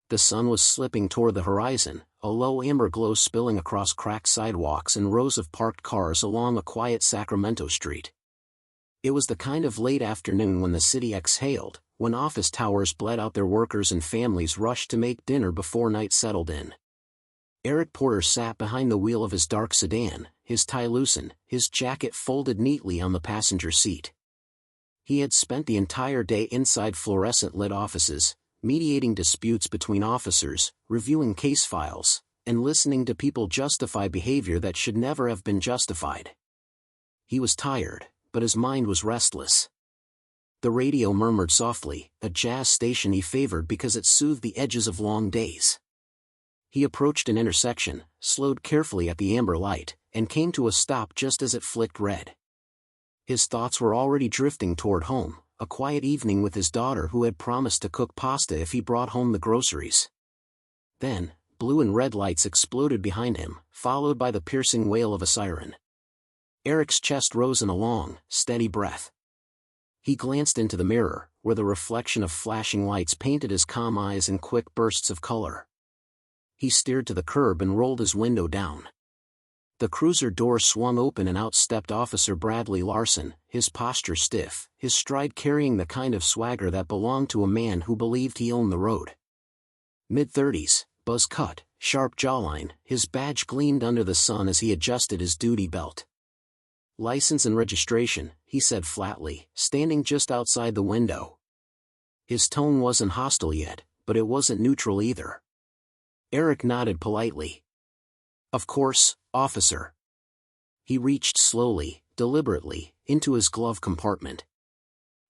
The sun was slipping toward the horizon, a low amber glow spilling across cracked sidewalks and rows of parked cars along a quiet Sacramento street. It was the kind of late afternoon when the city exhaled, when office towers bled out their workers and families rushed to make dinner before night settled in. Eric Porter sat behind the wheel of his dark sedan, his tie loosened, his jacket folded neatly on the passenger seat. He had spent the entire day inside fluorescent-lit offices, mediating disputes between officers, reviewing case files, and listening to people justify behavior that should never have been justified. He was tired, but his mind was restless. The radio murmured softly, a jazz station he favored because it soothed the edges of long days. He approached an intersection, slowed carefully at the amber light, and came to a stop just as it flicked red. His thoughts were already drifting toward home, a quiet evening with his daughter who had promised to cook pasta if he brought home the groceries. Then, blue and red lights exploded behind him, followed by the piercing wail of a siren. Eric's chest rose in a long, steady breath. He glanced into the mirror, where the reflection of flashing lights painted his calm eyes in quick bursts of color. He steered to the curb and rolled his window down. The cruiser door swung open and out stepped Officer Bradley Larson, his posture stiff, his stride carrying the kind of swagger that belonged to a man who believed he owned the road. Mid-30s, buzz-cut, sharp jawline, his badge gleamed under the sun as he adjusted his duty belt. "License and registration," he said flatly, standing just outside the window. His tone wasn't hostile yet, but it wasn't neutral either. Eric nodded politely. "Of course, officer." He reached slowly, deliberately, into his glove compartment.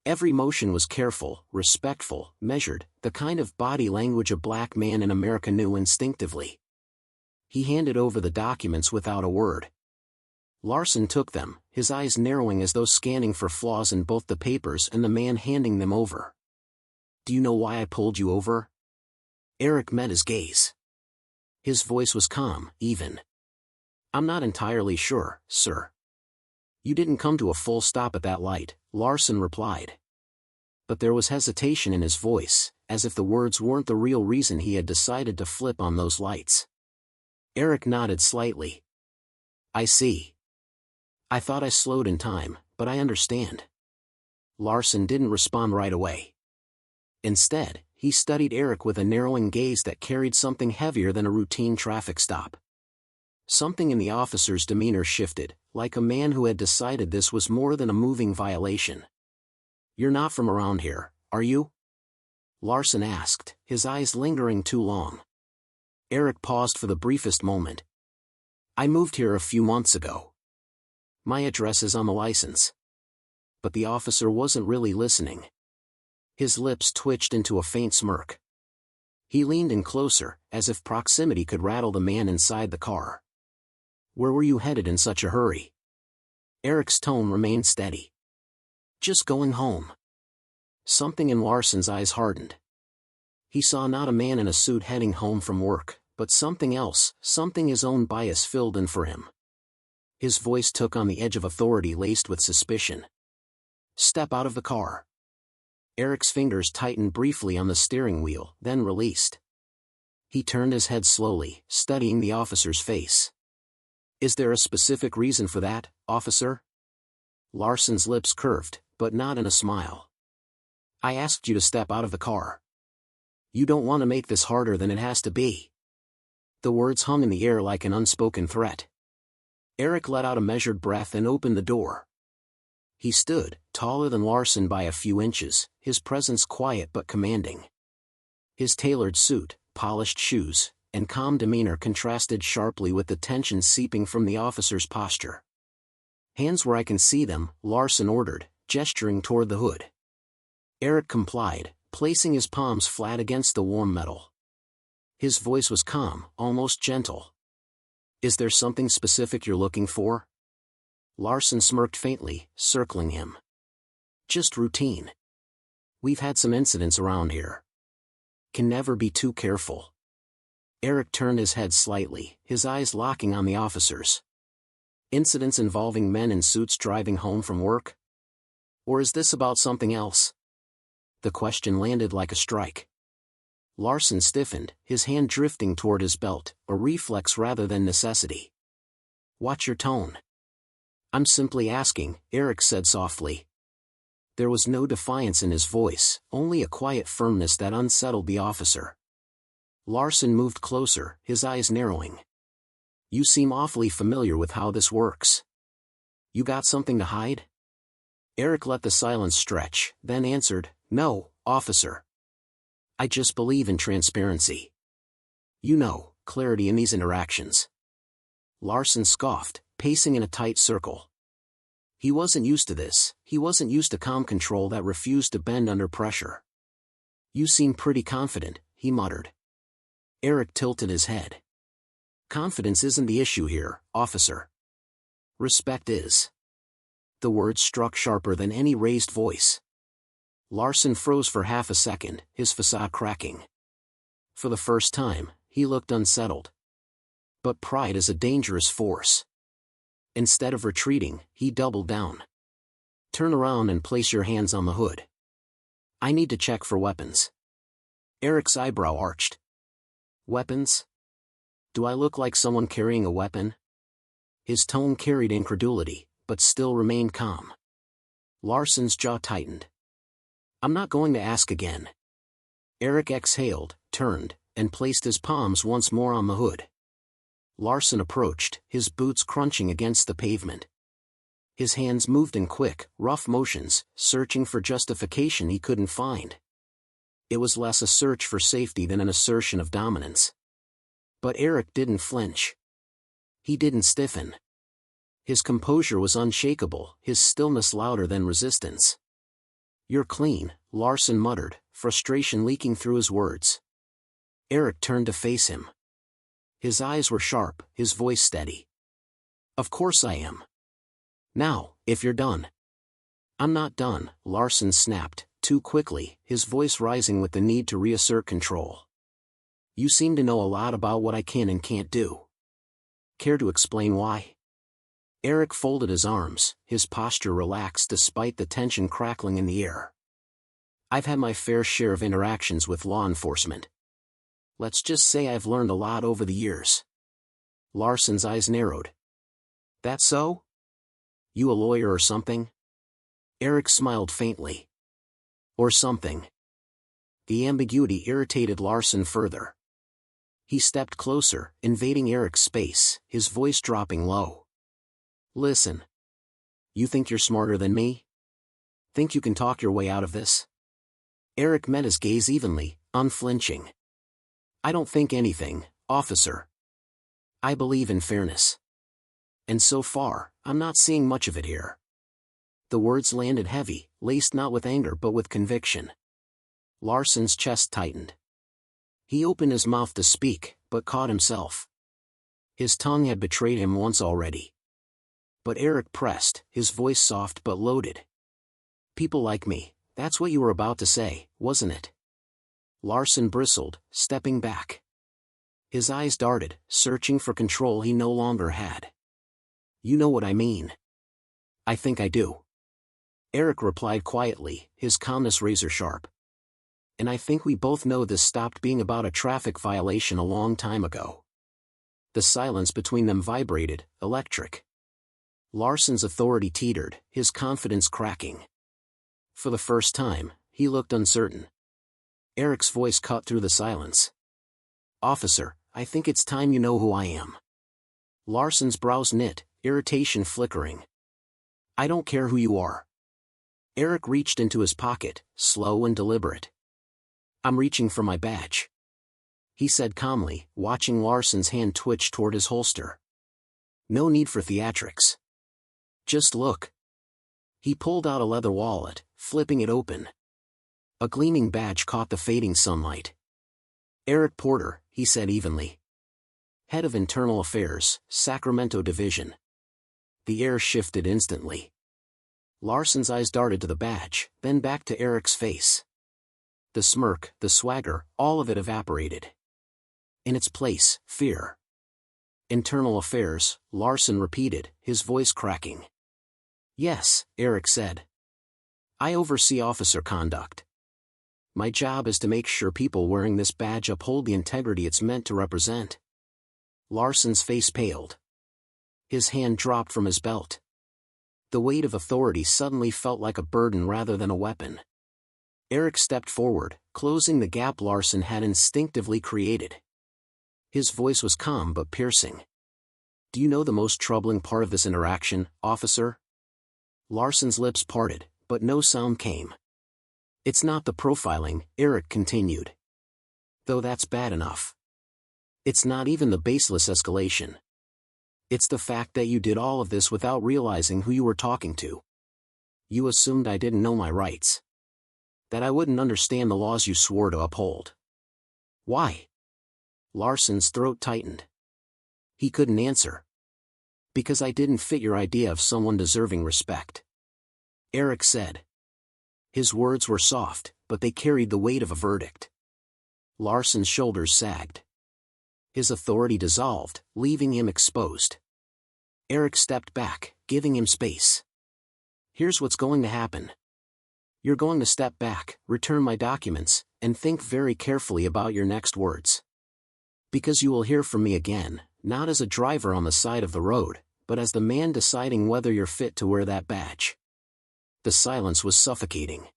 Every motion was careful, respectful, measured, the kind of body language a black man in America knew instinctively. He handed over the documents without a word. Larson took them, his eyes narrowing as though scanning for flaws in both the papers and the man handing them over. "Do you know why I pulled you over?" Eric met his gaze. His voice was calm, even. "I'm not entirely sure, sir." "You didn't come to a full stop at that light," Larson replied. But there was hesitation in his voice, as if the words weren't the real reason he had decided to flip on those lights. Eric nodded slightly. "I see. I thought I slowed in time, but I understand." Larson didn't respond right away. Instead, he studied Eric with a narrowing gaze that carried something heavier than a routine traffic stop. Something in the officer's demeanor shifted, like a man who had decided this was more than a moving violation. "You're not from around here, are you?" Larson asked, his eyes lingering too long. Eric paused for the briefest moment. "I moved here a few months ago. My address is on the license." But the officer wasn't really listening. His lips twitched into a faint smirk. He leaned in closer, as if proximity could rattle the man inside the car. "Where were you headed in such a hurry?" Eric's tone remained steady. "Just going home." Something in Larson's eyes hardened. He saw not a man in a suit heading home from work, but something else, something his own bias filled in for him. His voice took on the edge of authority laced with suspicion. "Step out of the car." Eric's fingers tightened briefly on the steering wheel, then released. He turned his head slowly, studying the officer's face. "Is there a specific reason for that, officer?" Larson's lips curved, but not in a smile. "I asked you to step out of the car. You don't want to make this harder than it has to be." The words hung in the air like an unspoken threat. Eric let out a measured breath and opened the door. He stood, taller than Larson by a few inches, his presence quiet but commanding. His tailored suit, polished shoes, and calm demeanor contrasted sharply with the tension seeping from the officer's posture. "Hands where I can see them," Larson ordered, gesturing toward the hood. Eric complied, placing his palms flat against the warm metal. His voice was calm, almost gentle. "Is there something specific you're looking for?" Larson smirked faintly, circling him. "Just routine. We've had some incidents around here. Can never be too careful." Eric turned his head slightly, his eyes locking on the officer's. "Incidents involving men in suits driving home from work? Or is this about something else?" The question landed like a strike. Larson stiffened, his hand drifting toward his belt, a reflex rather than necessity. Watch your tone. I'm simply asking, Eric said softly. There was no defiance in his voice, only a quiet firmness that unsettled the officer. Larson moved closer, his eyes narrowing. You seem awfully familiar with how this works. You got something to hide? Eric let the silence stretch, then answered, No, officer. I just believe in transparency. You know, clarity in these interactions. Larson scoffed, pacing in a tight circle. He wasn't used to this, he wasn't used to calm control that refused to bend under pressure. You seem pretty confident, he muttered. Eric tilted his head. Confidence isn't the issue here, officer. Respect is. The words struck sharper than any raised voice. Larson froze for half a second, his facade cracking. For the first time, he looked unsettled. But pride is a dangerous force. Instead of retreating, he doubled down. Turn around and place your hands on the hood. I need to check for weapons. Eric's eyebrow arched. Weapons? Do I look like someone carrying a weapon? His tone carried incredulity, but still remained calm. Larson's jaw tightened. I'm not going to ask again. Eric exhaled, turned, and placed his palms once more on the hood. Larson approached, his boots crunching against the pavement. His hands moved in quick, rough motions, searching for justification he couldn't find. It was less a search for safety than an assertion of dominance. But Eric didn't flinch. He didn't stiffen. His composure was unshakable, his stillness louder than resistance. You're clean, Larson muttered, frustration leaking through his words. Eric turned to face him. His eyes were sharp, his voice steady. Of course I am. Now, if you're done. I'm not done, Larson snapped, too quickly, his voice rising with the need to reassert control. You seem to know a lot about what I can and can't do. Care to explain why? Eric folded his arms, his posture relaxed despite the tension crackling in the air. I've had my fair share of interactions with law enforcement. Let's just say I've learned a lot over the years. Larson's eyes narrowed. That so? You a lawyer or something? Eric smiled faintly. Or something. The ambiguity irritated Larson further. He stepped closer, invading Eric's space, his voice dropping low. Listen. You think you're smarter than me? Think you can talk your way out of this? Eric met his gaze evenly, unflinching. I don't think anything, officer. I believe in fairness. And so far, I'm not seeing much of it here. The words landed heavy, laced not with anger but with conviction. Larson's chest tightened. He opened his mouth to speak, but caught himself. His tongue had betrayed him once already. But Eric pressed, his voice soft but loaded. People like me, that's what you were about to say, wasn't it? Larson bristled, stepping back. His eyes darted, searching for control he no longer had. You know what I mean. I think I do. Eric replied quietly, his calmness razor sharp. And I think we both know this stopped being about a traffic violation a long time ago. The silence between them vibrated, electric. Larson's authority teetered, his confidence cracking. For the first time, he looked uncertain. Eric's voice cut through the silence. Officer, I think it's time you know who I am. Larson's brows knit, irritation flickering. I don't care who you are. Eric reached into his pocket, slow and deliberate. I'm reaching for my badge. He said calmly, watching Larson's hand twitch toward his holster. No need for theatrics. Just look. He pulled out a leather wallet, flipping it open. A gleaming badge caught the fading sunlight. Eric Porter, he said evenly. Head of Internal Affairs, Sacramento Division. The air shifted instantly. Larson's eyes darted to the badge, then back to Eric's face. The smirk, the swagger, all of it evaporated. In its place, fear. Internal Affairs, Larson repeated, his voice cracking. Yes, Eric said. I oversee officer conduct. My job is to make sure people wearing this badge uphold the integrity it's meant to represent. Larson's face paled. His hand dropped from his belt. The weight of authority suddenly felt like a burden rather than a weapon. Eric stepped forward, closing the gap Larson had instinctively created. His voice was calm but piercing. Do you know the most troubling part of this interaction, officer? Larson's lips parted, but no sound came. It's not the profiling, Eric continued. Though that's bad enough. It's not even the baseless escalation. It's the fact that you did all of this without realizing who you were talking to. You assumed I didn't know my rights. That I wouldn't understand the laws you swore to uphold. Why? Larson's throat tightened. He couldn't answer. Because I didn't fit your idea of someone deserving respect. Eric said. His words were soft, but they carried the weight of a verdict. Larson's shoulders sagged. His authority dissolved, leaving him exposed. Eric stepped back, giving him space. Here's what's going to happen. You're going to step back, return my documents, and think very carefully about your next words. Because you will hear from me again, not as a driver on the side of the road, but as the man deciding whether you're fit to wear that badge. The silence was suffocating.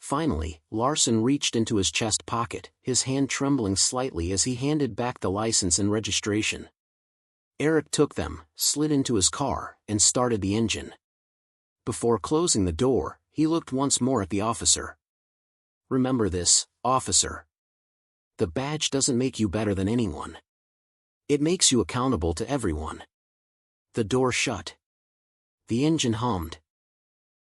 Finally, Larson reached into his chest pocket, his hand trembling slightly as he handed back the license and registration. Eric took them, slid into his car, and started the engine. Before closing the door, he looked once more at the officer. Remember this, officer. The badge doesn't make you better than anyone. It makes you accountable to everyone. The door shut. The engine hummed.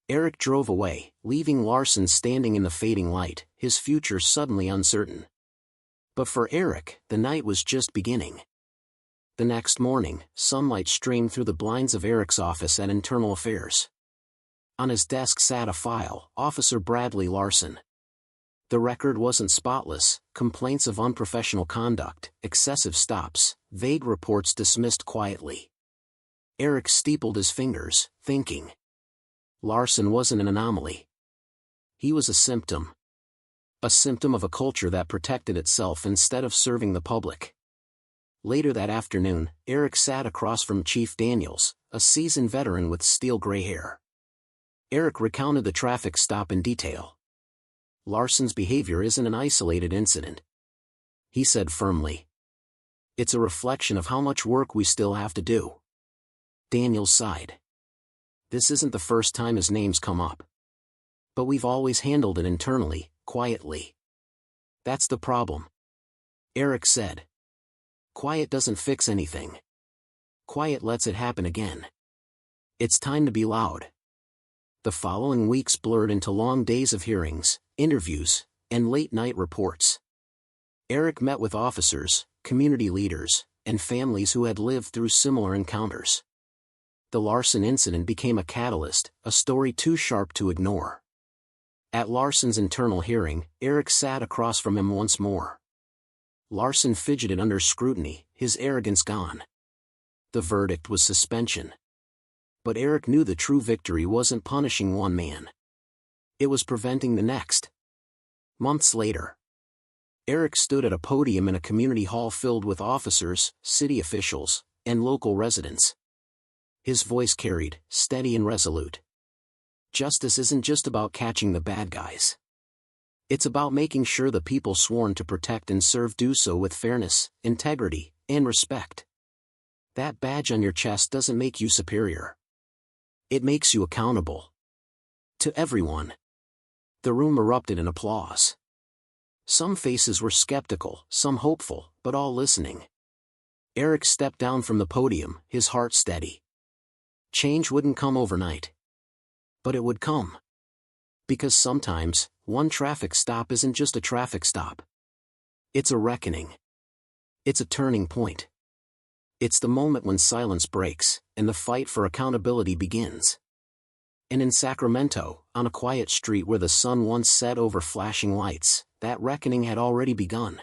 Eric drove away, leaving Larson standing in the fading light, his future suddenly uncertain. But for Eric, the night was just beginning. The next morning, sunlight streamed through the blinds of Eric's office at Internal Affairs. On his desk sat a file, Officer Bradley Larson. The record wasn't spotless, complaints of unprofessional conduct, excessive stops, vague reports dismissed quietly. Eric steepled his fingers, thinking. Larson wasn't an anomaly. He was a symptom. A symptom of a culture that protected itself instead of serving the public. Later that afternoon, Eric sat across from Chief Daniels, a seasoned veteran with steel-gray hair. Eric recounted the traffic stop in detail. Larson's behavior isn't an isolated incident. He said firmly. It's a reflection of how much work we still have to do. Daniels sighed. This isn't the first time his name's come up. But we've always handled it internally, quietly. That's the problem. Eric said. Quiet doesn't fix anything. Quiet lets it happen again. It's time to be loud. The following weeks blurred into long days of hearings, interviews, and late-night reports. Eric met with officers, community leaders, and families who had lived through similar encounters. The Larson incident became a catalyst, a story too sharp to ignore. At Larson's internal hearing, Eric sat across from him once more. Larson fidgeted under scrutiny, his arrogance gone. The verdict was suspension. But Eric knew the true victory wasn't punishing one man. It was preventing the next. Months later, Eric stood at a podium in a community hall filled with officers, city officials, and local residents. His voice carried, steady and resolute. Justice isn't just about catching the bad guys. It's about making sure the people sworn to protect and serve do so with fairness, integrity, and respect. That badge on your chest doesn't make you superior. It makes you accountable. To everyone. The room erupted in applause. Some faces were skeptical, some hopeful, but all listening. Eric stepped down from the podium, his heart steady. Change wouldn't come overnight. But it would come. Because sometimes, one traffic stop isn't just a traffic stop. It's a reckoning. It's a turning point. It's the moment when silence breaks, and the fight for accountability begins. And in Sacramento, on a quiet street where the sun once set over flashing lights, that reckoning had already begun.